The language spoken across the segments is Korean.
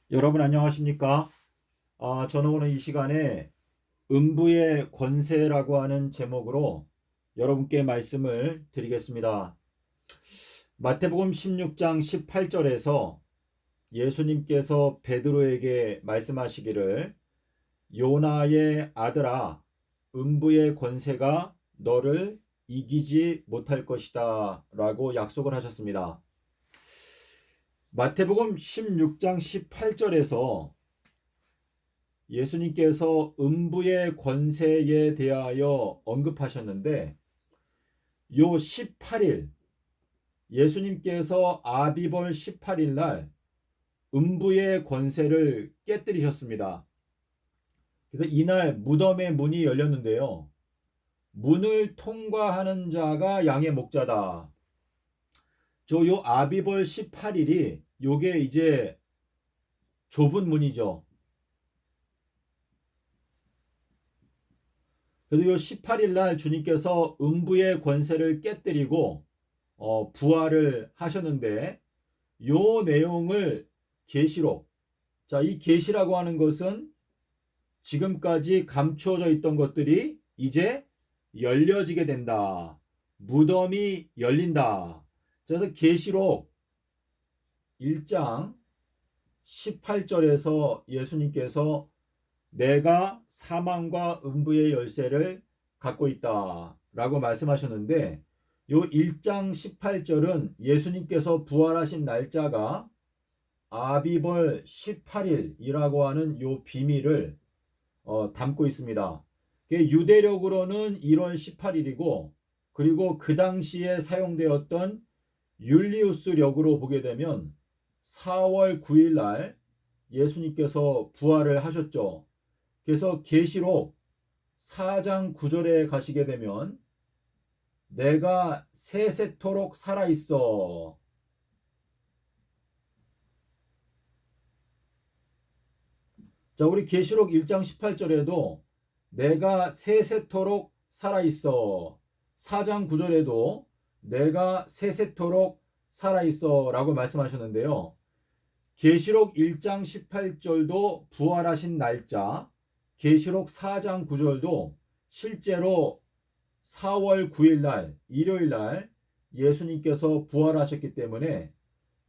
여러분 안녕하십니까? 저는 오늘 이 시간에 음부의 권세라고 하는 제목으로 여러분께 말씀을 드리겠습니다. 마태복음 16장 18절에서 예수님께서 베드로에게 말씀하시기를 요나의 아들아, 음부의 권세가 너를 이기지 못할 것이다 라고 약속을 하셨습니다. 마태복음 16장 18절에서 예수님께서 음부의 권세에 대하여 언급하셨는데 요 18일 예수님께서 아비벌 18일 날 음부의 권세를 깨뜨리셨습니다. 그래서 이날 무덤의 문이 열렸는데요. 문을 통과하는 자가 양의 목자다. 요 아비벌 18일이 요게 이제 좁은 문이죠. 그래서 요 18일 날 주님께서 음부의 권세를 깨뜨리고 부활을 하셨는데 요 내용을 계시록, 자, 이 계시라고 하는 것은 지금까지 감추어져 있던 것들이 이제 열려지게 된다. 무덤이 열린다. 그래서 계시록 1장 18절에서 예수님께서 내가 사망과 음부의 열쇠를 갖고 있다 라고 말씀하셨는데 요 1장 18절은 예수님께서 부활하신 날짜가 아비벌 18일이라고 하는 요 비밀을 담고 있습니다. 유대력으로는 1월 18일이고 그리고 그 당시에 사용되었던 율리우스력으로 보게 되면 4월 9일 날 예수님께서 부활을 하셨죠. 그래서 계시록 4장 9절에 가시게 되면 내가 세세토록 살아있어. 자, 우리 계시록 1장 18절에도 내가 세세토록 살아있어. 4장 9절에도 내가 세세토록 살아있어 라고 말씀하셨는데요. 계시록 1장 18절도 부활하신 날짜, 계시록 4장 9절도 실제로 4월 9일 날 일요일 날 예수님께서 부활하셨기 때문에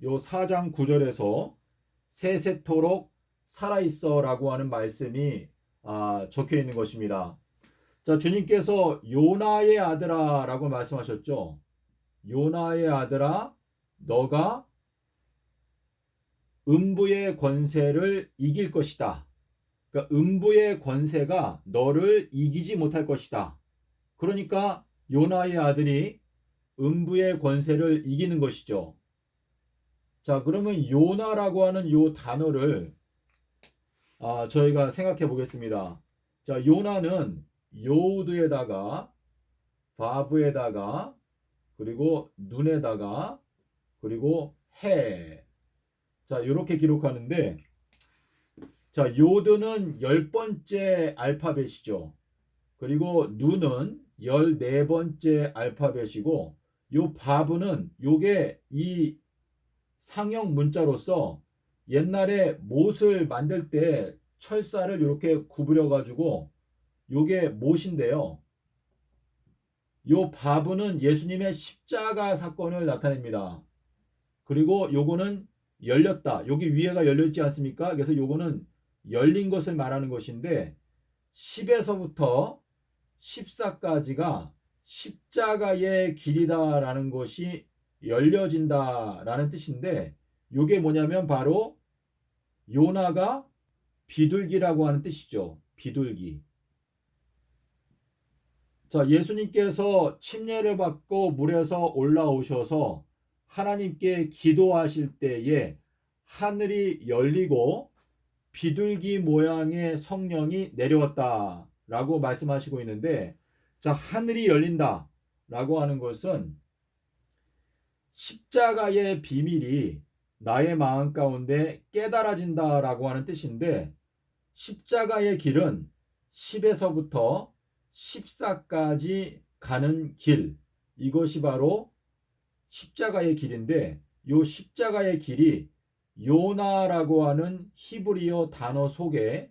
요 4장 9절에서 세세토록 살아있어 라고 하는 말씀이 적혀 있는 것입니다. 자, 주님께서 요나의 아들아 라고 말씀하셨죠. 요나의 아들아, 너가 음부의 권세를 이길 것이다. 그러니까 음부의 권세가 너를 이기지 못할 것이다. 그러니까 요나의 아들이 음부의 권세를 이기는 것이죠. 자, 그러면 요나라고 하는 요 단어를 저희가 생각해 보겠습니다. 자, 요나는 요드에다가 바브에다가 그리고 눈에다가 그리고 해. 자, 이렇게 기록하는데 자, 요드는 10번째 알파벳이죠. 그리고 누는 14번째 알파벳이고 요 바브는 요게 이 상형 문자로서 옛날에 못을 만들 때 철사를 이렇게 구부려 가지고 요게 못인데요. 요 바브는 예수님의 십자가 사건을 나타냅니다. 그리고 요거는 열렸다. 여기 위에가 열려 있지 않습니까? 그래서 요거는 열린 것을 말하는 것인데 10에서부터 14까지가 십자가의 길이다라는 것이 열려진다라는 뜻인데 요게 뭐냐면 바로 요나가 비둘기라고 하는 뜻이죠. 비둘기. 자, 예수님께서 침례를 받고 물에서 올라오셔서 하나님께 기도하실 때에 하늘이 열리고 비둘기 모양의 성령이 내려왔다라고 말씀하시고 있는데, 자, 하늘이 열린다라고 하는 것은 십자가의 비밀이 나의 마음 가운데 깨달아진다라고 하는 뜻인데, 십자가의 길은 10에서부터 14까지 가는 길, 이것이 바로 십자가의 길인데 요 십자가의 길이 요나라고 하는 히브리어 단어 속에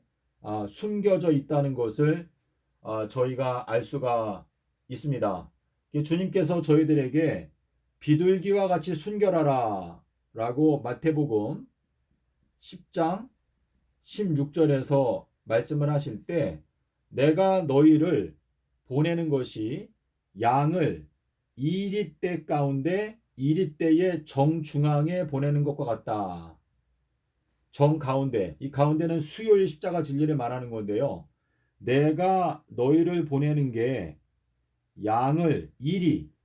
숨겨져 있다는 것을 저희가 알 수가 있습니다. 주님께서 저희들에게 비둘기와 같이 순결하라 라고 마태복음 10장 16절에서 말씀을 하실 때 내가 너희를 보내는 것이 양을 이리떼 가운데 이리떼의 정중앙에 보내는 것과 같다. 정가운데, 이 가운데는 수요일 십자가 진리를 말하는 건데요. 내가 너희를 보내는 게 양을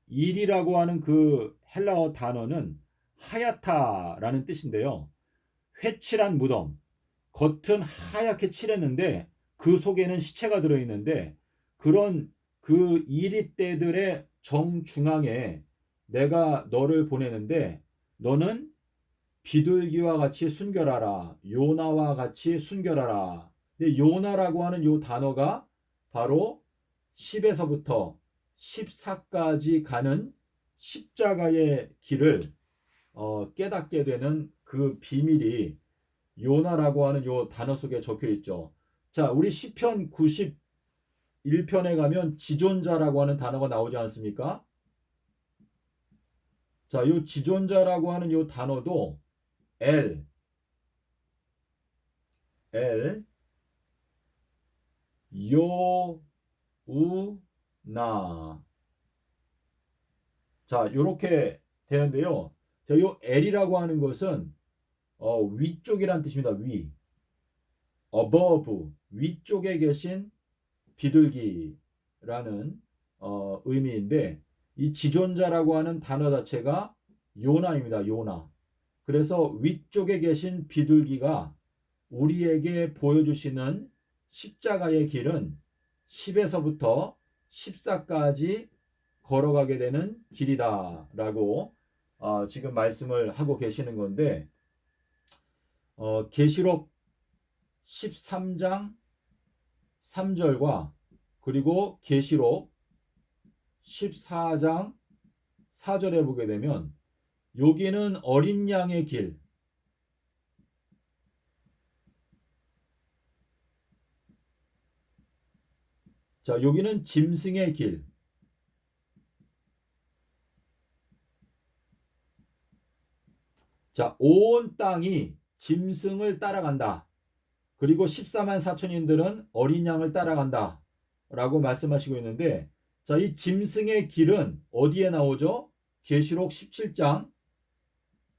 일이라고 하는 그 헬라어 단어는 하야타라는 뜻인데요. 회칠한 무덤, 겉은 하얗게 칠했는데 그 속에는 시체가 들어있는데 그런 그 이리떼들의 정중앙에 내가 너를 보내는데 너는 비둘기와 같이 순결하라. 요나와 같이 순결하라. 근데 요나라고 하는 요 단어가 바로 10에서부터 14까지 가는 십자가의 길을 깨닫게 되는 그 비밀이 요나라고 하는 요 단어 속에 적혀 있죠. 자, 우리 시편 91편에 가면 지존자라고 하는 단어가 나오지 않습니까? 자, 요 지존자라고 하는 요 단어도 엘, 요, 우, 나. 자, 요렇게 되는데요. 자, 요 엘이라고 하는 것은 위쪽이란 뜻입니다. 위. above, 위쪽에 계신 비둘기라는 의미인데 이 지존자라고 하는 단어 자체가 요나입니다. 요나. 그래서 위쪽에 계신 비둘기가 우리에게 보여주시는 십자가의 길은 10에서부터 14까지 걸어가게 되는 길이다라고 지금 말씀을 하고 계시는 건데 계시록 13장 3절과 그리고 계시록 14장 4절에 보게 되면 여기는 어린 양의 길, 자 여기는 짐승의 길, 자 온 땅이 짐승을 따라간다. 그리고 14만 4천인들은 어린 양을 따라간다 라고 말씀하시고 있는데 자, 이 짐승의 길은 어디에 나오죠? 계시록 17장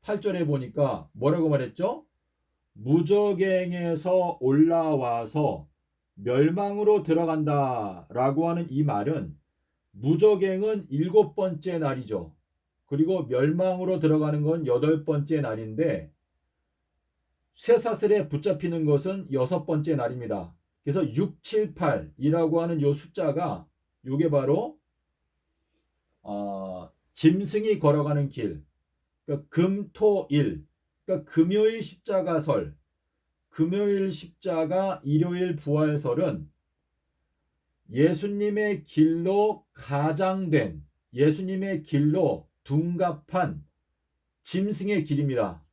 8절에 보니까 뭐라고 말했죠? 무저갱에서 올라와서 멸망으로 들어간다 라고 하는 이 말은 무저갱은 7번째 날이죠. 그리고 멸망으로 들어가는 건 8번째 날인데 쇠사슬에 붙잡히는 것은 6번째 날입니다. 그래서 6, 7, 8이라고 하는 요 숫자가 요게 바로 짐승이 걸어가는 길, 그러니까 금토일, 그러니까 금요일 십자가설, 금요일 십자가, 일요일 부활설은 예수님의 길로 가장된, 예수님의 길로 둔갑한 짐승의 길입니다.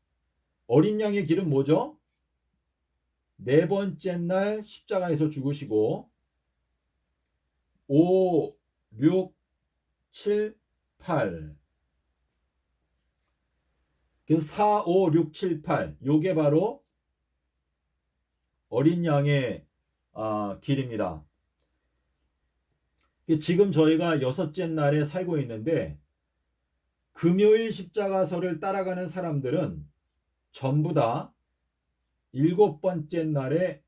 어린 양의 길은 뭐죠? 네 번째 날 십자가에서 죽으시고 5, 6, 7, 8 그래서 4, 5, 6, 7, 8 요게 바로 어린 양의 길입니다. 지금 저희가 6째 날에 살고 있는데 금요일 십자가설을 따라가는 사람들은 전부 다 7번째 날에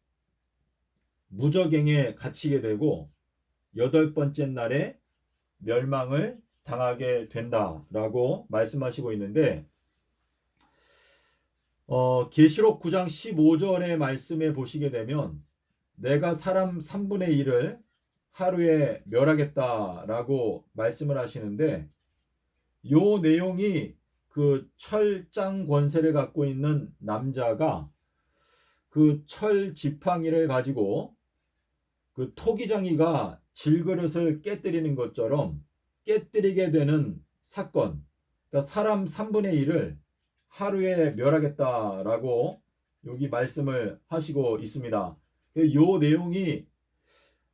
무저갱에 갇히게 되고 8번째 날에 멸망을 당하게 된다라고 말씀하시고 있는데 계시록 9장 15절의 말씀에 보시게 되면 내가 사람 3분의 1을 하루에 멸하겠다라고 말씀을 하시는데 요 내용이 그 철장 권세를 갖고 있는 남자가 그 철 지팡이를 가지고 그 토기장이가 질그릇을 깨뜨리는 것처럼 깨뜨리게 되는 사건, 그러니까 사람 3분의 1을 하루에 멸하겠다라고 여기 말씀을 하시고 있습니다. 요 내용이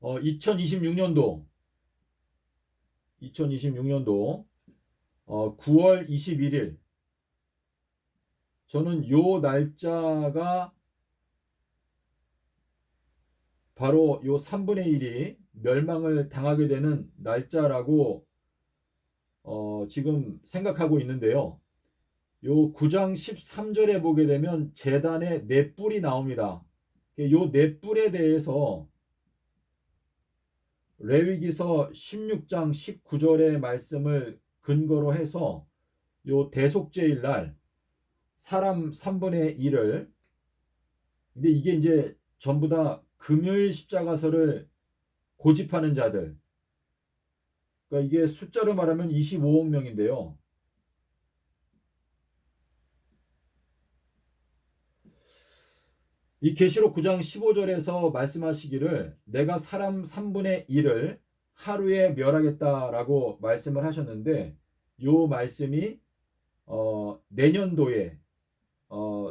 2026년도 9월 21일 저는 요 날짜가 바로 요 3분의 1이 멸망을 당하게 되는 날짜라고 지금 생각하고 있는데요. 요 9장 13절에 보게 되면 제단에 네 뿔이 나옵니다. 요 네 뿔에 대해서 레위기서 16장 19절의 말씀을 근거로 해서 요 대속죄일 날 사람 3분의 1을 근데 이게 이제 전부 다 금요일 십자가서를 고집하는 자들 그러니까 이게 숫자로 말하면 25억 명인데요. 이 계시록 9장 15절에서 말씀하시기를 내가 사람 3분의 1을 하루에 멸하겠다라고 말씀을 하셨는데 요 말씀이 내년도에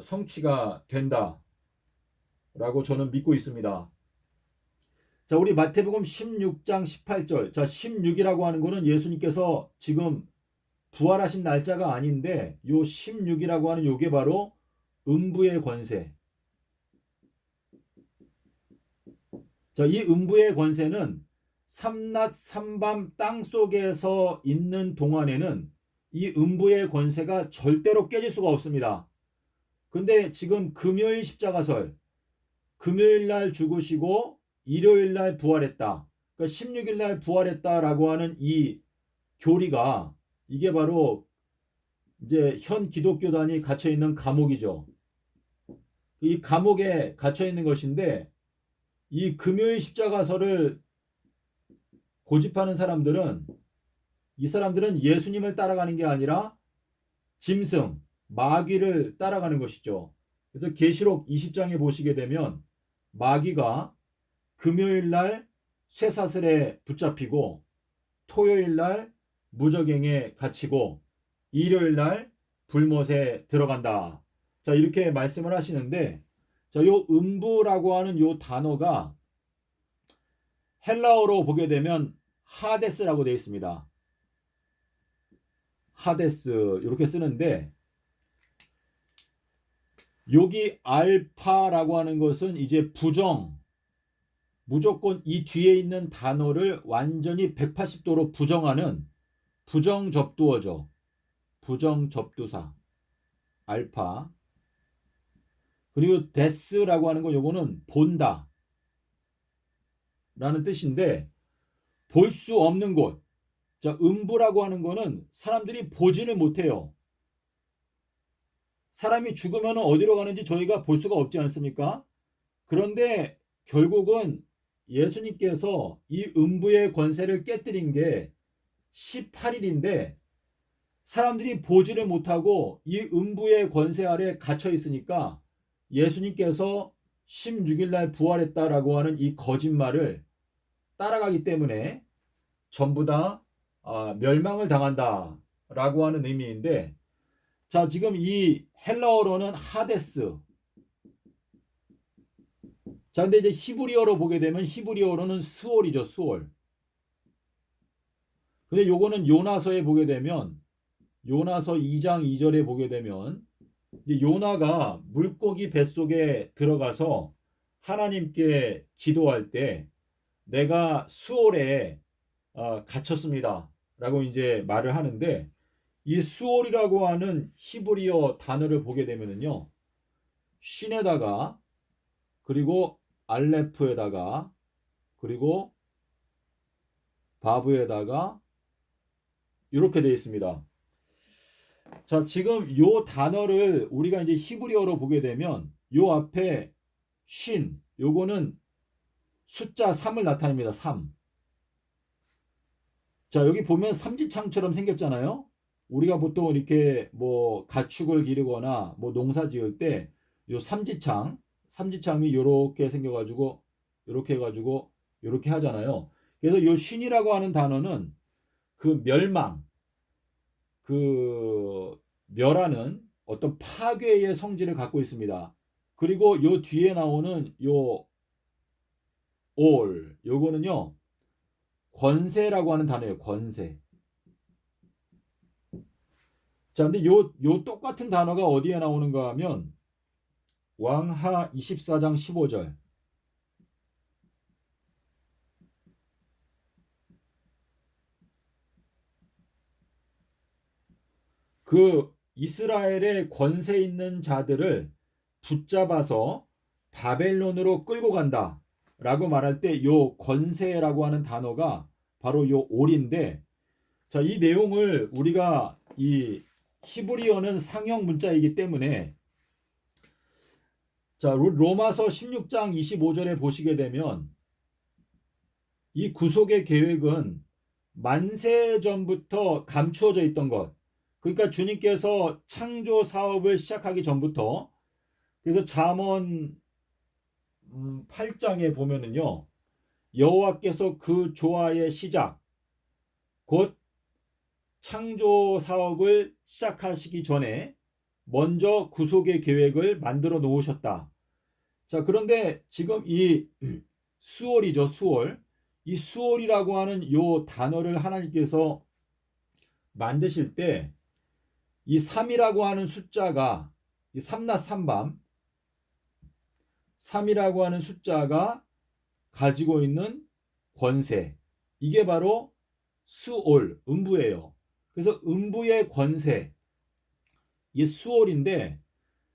성취가 된다라고 저는 믿고 있습니다. 자, 우리 마태복음 16장 18절. 자, 16이라고 하는 거는 예수님께서 지금 부활하신 날짜가 아닌데 요 16이라고 하는 요게 바로 음부의 권세. 자, 이 음부의 권세는 삼낮 삼밤 땅속에서 있는 동안에는 이 음부의 권세가 절대로 깨질 수가 없습니다. 근데 지금 금요일 십자가설, 금요일 날 죽으시고 일요일 날 부활했다. 그러니까 16일 날 부활했다라고 하는 이 교리가 이게 바로 이제 현 기독교단이 갇혀 있는 감옥이죠. 이 감옥에 갇혀 있는 것인데 이 금요일 십자가설을 고집하는 사람들은 이 사람들은 예수님을 따라가는 게 아니라 짐승, 마귀를 따라가는 것이죠. 그래서 계시록 20장에 보시게 되면 마귀가 금요일 날 쇠사슬에 붙잡히고 토요일 날 무저갱에 갇히고 일요일 날 불못에 들어간다. 자, 이렇게 말씀을 하시는데 자, 요 음부라고 하는 요 단어가 헬라어로 보게 되면 하데스라고 되어 있습니다. 하데스 이렇게 쓰는데 여기 알파라고 하는 것은 이제 부정 무조건 이 뒤에 있는 단어를 완전히 180도로 부정하는 부정접두어죠. 부정접두사 알파 그리고 데스라고 하는 거 요거는 본다 라는 뜻인데 볼 수 없는 곳 자, 음부라고 하는 거는 사람들이 보지를 못해요. 사람이 죽으면 어디로 가는지 저희가 볼 수가 없지 않습니까? 그런데 결국은 예수님께서 이 음부의 권세를 깨뜨린 게 18일인데 사람들이 보지를 못하고 이 음부의 권세 아래 갇혀 있으니까 예수님께서 16일 날 부활했다라고 하는 이 거짓말을 따라가기 때문에 전부 다 멸망을 당한다라고 하는 의미인데 자, 지금 이 헬라어로는 하데스 자, 근데 이제 히브리어로 보게 되면 히브리어로는 스올이죠, 스올. 근데 요거는 요나서에 보게 되면 요나서 2장 2절에 보게 되면 요나가 물고기 뱃속에 들어가서 하나님께 기도할 때 내가 수올에 갇혔습니다. 라고 이제 말을 하는데 이 수올이라고 하는 히브리어 단어를 보게 되면은요. 쉰에다가 그리고 알레프에다가 그리고 바브에다가 이렇게 되어 있습니다. 자, 지금 요 단어를 우리가 이제 히브리어로 보게 되면 요 앞에 쉰 요거는 숫자 3을 나타냅니다. 3. 자, 여기 보면 삼지창처럼 생겼잖아요. 우리가 보통 이렇게 뭐 가축을 기르거나 뭐 농사 지을 때 요 삼지창이 요렇게 생겨가지고 요렇게 해가지고 요렇게 하잖아요. 그래서 요 쉰이라고 하는 단어는 그 멸망 그 멸하는 어떤 파괴의 성질을 갖고 있습니다. 그리고 요 뒤에 나오는 요 all 요거는요 권세라고 하는 단어예요. 권세. 자, 근데 요 똑같은 단어가 어디에 나오는가 하면 왕하 24장 15절. 그 이스라엘의 권세 있는 자들을 붙잡아서 바벨론으로 끌고 간다 라고 말할 때 요 권세라고 하는 단어가 바로 요 올인데, 자, 이 내용을 우리가 이 히브리어는 상형 문자이기 때문에, 자, 로마서 16장 25절에 보시게 되면 이 구속의 계획은 만세 전부터 감추어져 있던 것. 그러니까 주님께서 창조 사업을 시작하기 전부터, 그래서 잠언 8장에 보면은요. 여호와께서 그 조화의 시작, 곧 창조 사업을 시작하시기 전에 먼저 구속의 계획을 만들어 놓으셨다. 자, 그런데 지금 이 수월이죠, 수월. 이 수월이라고 하는 요 단어를 하나님께서 만드실 때 이 3이라고 하는 숫자가 이 삼낮 삼밤 3이라고 하는 숫자가 가지고 있는 권세, 이게 바로 수올, 음부예요. 그래서 음부의 권세, 이 수올인데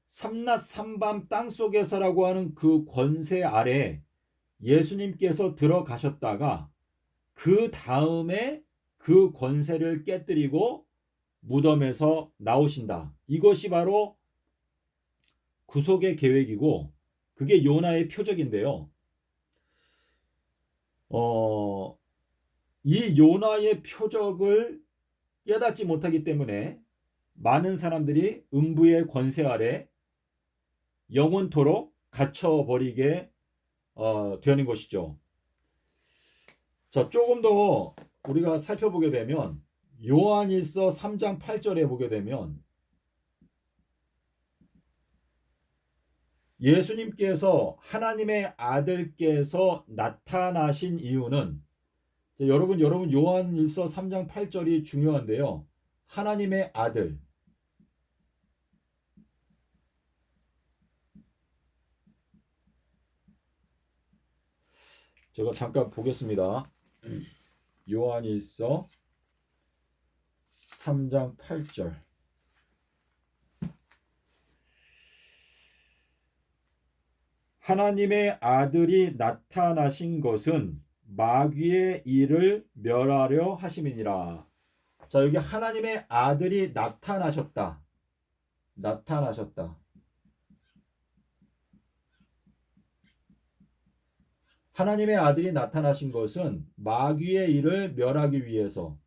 삼낮 삼밤 땅속에서라고 하는 그 권세 아래 예수님께서 들어가셨다가 그 다음에 그 권세를 깨뜨리고 무덤에서 나오신다. 이것이 바로 구속의 계획이고 그게 요나의 표적인데요. 이 요나의 표적을 깨닫지 못하기 때문에 많은 사람들이 음부의 권세 아래 영원토록 갇혀버리게 되는 것이죠. 자, 조금 더 우리가 살펴보게 되면 요한일서 3장 8절에 보게 되면 예수님께서 하나님의 아들께서 나타나신 이유는, 여러분 요한일서 3장 8절이 중요한데요. 하나님의 아들, 제가 잠깐 보겠습니다. 요한일서 3장 8절. 하나님의 아들이 나타나신 것은 마귀의 일을 멸하려 하심이니라. 자, 여기 하나님의 아들이 나타나셨다. 나타나셨다. 하나님의 아들이 나타나신 것은 마귀의 일을 멸하기 위해서.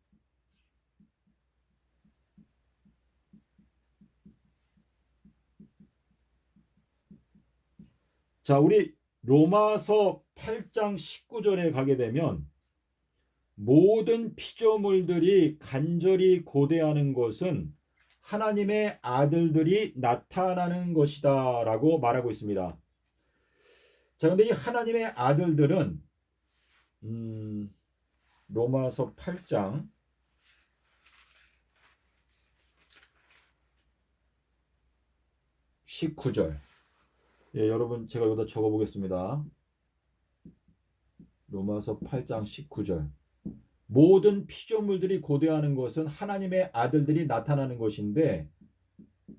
자, 우리 로마서 8장 19절에 가게 되면 모든 피조물들이 간절히 고대하는 것은 하나님의 아들들이 나타나는 것이다 라고 말하고 있습니다. 자, 근데 이 하나님의 아들들은 로마서 8장 19절. 예, 여러분 제가 여기다 적어 보겠습니다. 로마서 8장 19절. 모든 피조물들이 고대하는 것은 하나님의 아들들이 나타나는 것인데,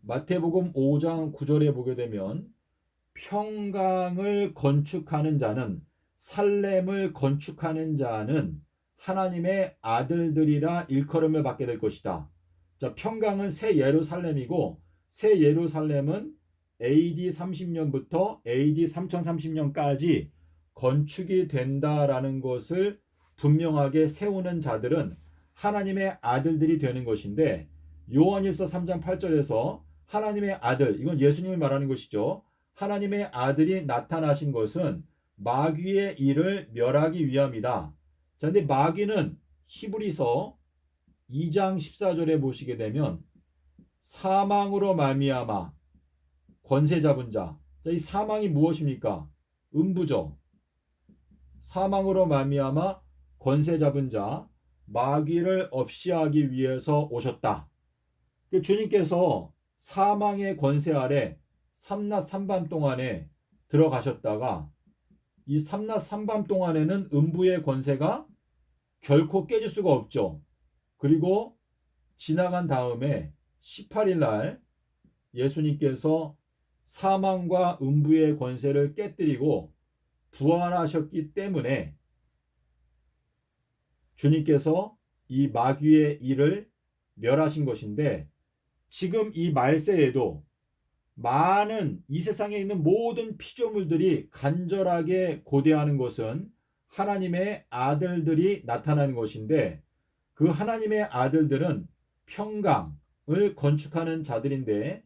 마태복음 5장 9절에 보게 되면 평강을 건축하는 자는, 살렘을 건축하는 자는 하나님의 아들들이라 일컬음을 받게 될 것이다. 자, 평강은 새 예루살렘이고, 새 예루살렘은 AD 30년부터 AD 3030년까지 건축이 된다라는 것을 분명하게 세우는 자들은 하나님의 아들들이 되는 것인데, 요한일서 3장 8절에서 하나님의 아들, 이건 예수님을 말하는 것이죠. 하나님의 아들이 나타나신 것은 마귀의 일을 멸하기 위함이다. 자, 근데 마귀는 히브리서 2장 14절에 보시게 되면 사망으로 말미암아 권세 잡은 자. 자, 이 사망이 무엇입니까? 음부죠. 사망으로 말미암아 권세 잡은 자, 마귀를 없이 하기 위해서 오셨다. 주님께서 사망의 권세 아래 삼낮 삼밤 동안에 들어가셨다가 이 삼낮 삼밤 동안에는 음부의 권세가 결코 깨질 수가 없죠. 그리고 지나간 다음에 18일 날 예수님께서 사망과 음부의 권세를 깨뜨리고 부활하셨기 때문에 주님께서 이 마귀의 일을 멸하신 것인데, 지금 이 말세에도 많은 이 세상에 있는 모든 피조물들이 간절하게 고대하는 것은 하나님의 아들들이 나타나는 것인데, 그 하나님의 아들들은 평강을 건축하는 자들인데,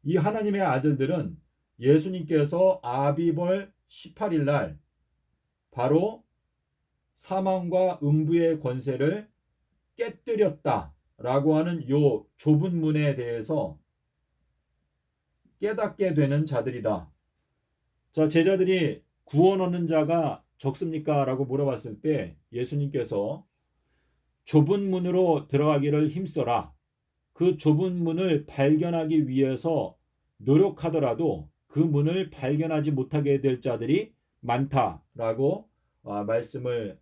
이 하나님의 아들들은 예수님께서 아비벌 18일 날 바로 사망과 음부의 권세를 깨뜨렸다라고 하는 요 좁은 문에 대해서 깨닫게 되는 자들이다. 자, 제자들이 구원 얻는 자가 적습니까? 라고 물어봤을 때 예수님께서 좁은 문으로 들어가기를 힘써라. 그 좁은 문을 발견하기 위해서 노력하더라도 그 문을 발견하지 못하게 될 자들이 많다라고 말씀을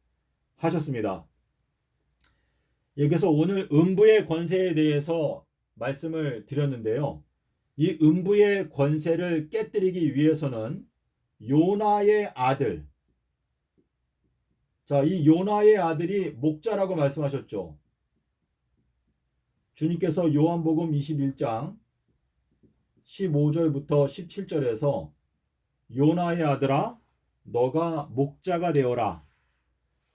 하셨습니다. 여기서 오늘 음부의 권세에 대해서 말씀을 드렸는데요. 이 음부의 권세를 깨뜨리기 위해서는 요나의 아들, 자, 이 요나의 아들이 목자라고 말씀하셨죠. 주님께서 요한복음 21장 15절부터 17절에서 요나의 아들아 너가 목자가 되어라.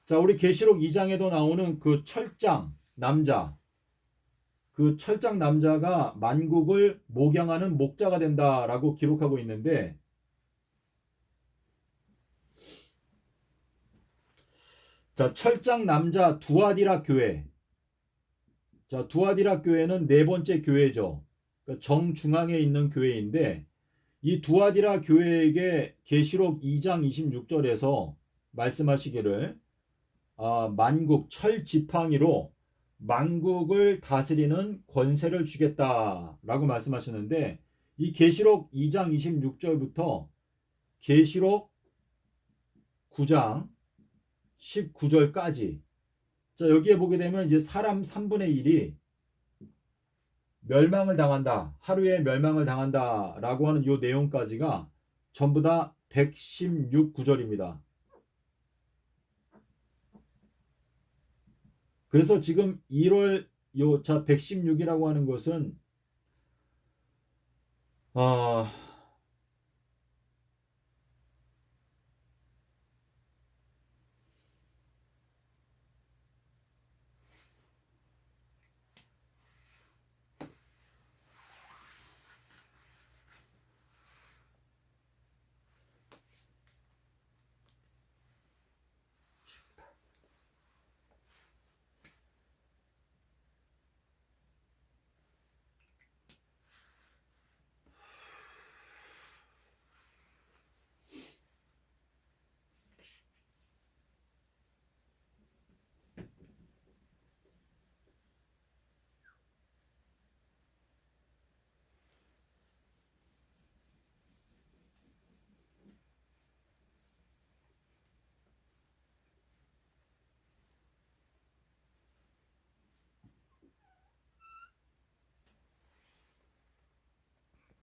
자, 우리 계시록 2장에도 나오는 그 철장 남자, 그 철장 남자가 만국을 목양하는 목자가 된다라고 기록하고 있는데, 자, 철장 남자 두아디라 교회. 자, 두아디라 교회는 네 번째 교회죠. 그러니까 정중앙에 있는 교회인데, 이 두아디라 교회에게 계시록 2장 26절에서 말씀하시기를 만국 철지팡이로 만국을 다스리는 권세를 주겠다라고 말씀하셨는데, 이 계시록 2장 26절부터 계시록 9장 19절까지, 자, 여기에 보게 되면 이제 사람 3분의 1이 멸망을 당한다, 하루에 멸망을 당한다라고 하는 요 내용까지가 전부 다 116구절입니다. 그래서 지금 1월 요 116이라고 하는 것은